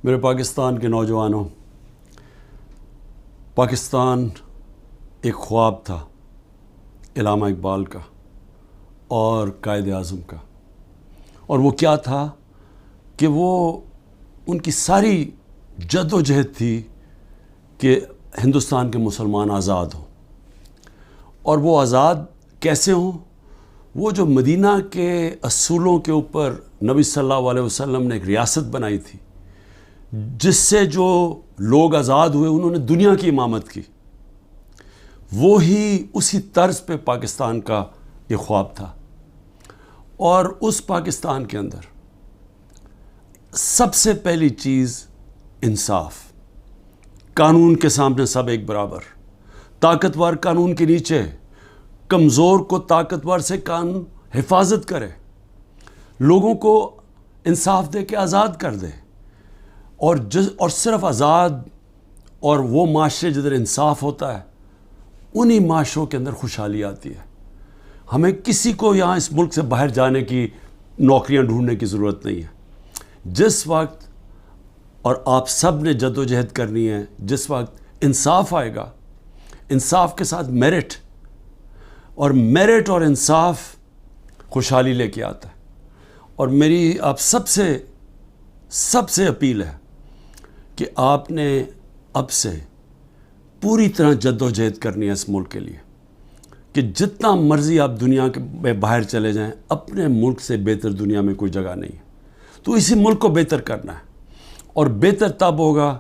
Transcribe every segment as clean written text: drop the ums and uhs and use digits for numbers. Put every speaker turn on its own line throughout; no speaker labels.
میرے پاکستان کے نوجوانوں، پاکستان ایک خواب تھا علامہ اقبال کا اور قائد اعظم کا، اور وہ کیا تھا کہ وہ ان کی ساری جد و جہد تھی کہ ہندوستان کے مسلمان آزاد ہوں، اور وہ آزاد کیسے ہوں؟ وہ جو مدینہ کے اصولوں کے اوپر نبی صلی اللہ علیہ وسلم نے ایک ریاست بنائی تھی، جس سے جو لوگ آزاد ہوئے انہوں نے دنیا کی امامت کی، وہی اسی طرز پہ پاکستان کا یہ خواب تھا۔ اور اس پاکستان کے اندر سب سے پہلی چیز انصاف، قانون کے سامنے سب ایک برابر، طاقتور قانون کے نیچے، کمزور کو طاقتور سے قانون حفاظت کرے، لوگوں کو انصاف دے کے آزاد کر دے، اور صرف آزاد اور وہ معاشرے جدھر انصاف ہوتا ہے انہی معاشروں کے اندر خوشحالی آتی ہے۔ ہمیں کسی کو یہاں اس ملک سے باہر جانے کی نوکریاں ڈھونڈنے کی ضرورت نہیں ہے۔ جس وقت، اور آپ سب نے جد و جہد کرنی ہے، جس وقت انصاف آئے گا، انصاف کے ساتھ میرٹ، اور میرٹ اور انصاف خوشحالی لے کے آتا ہے۔ اور میری آپ سب سے اپیل ہے کہ آپ نے اب سے پوری طرح جد و جہد کرنی ہے اس ملک کے لیے، کہ جتنا مرضی آپ دنیا کے باہر چلے جائیں، اپنے ملک سے بہتر دنیا میں کوئی جگہ نہیں ہے۔ تو اسی ملک کو بہتر کرنا ہے، اور بہتر تب ہوگا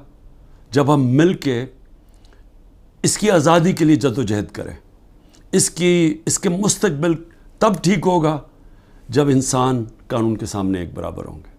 جب ہم مل کے اس کی آزادی کے لیے جد و جہد کریں۔ اس کے مستقبل تب ٹھیک ہوگا جب انسان قانون کے سامنے ایک برابر ہوں گے۔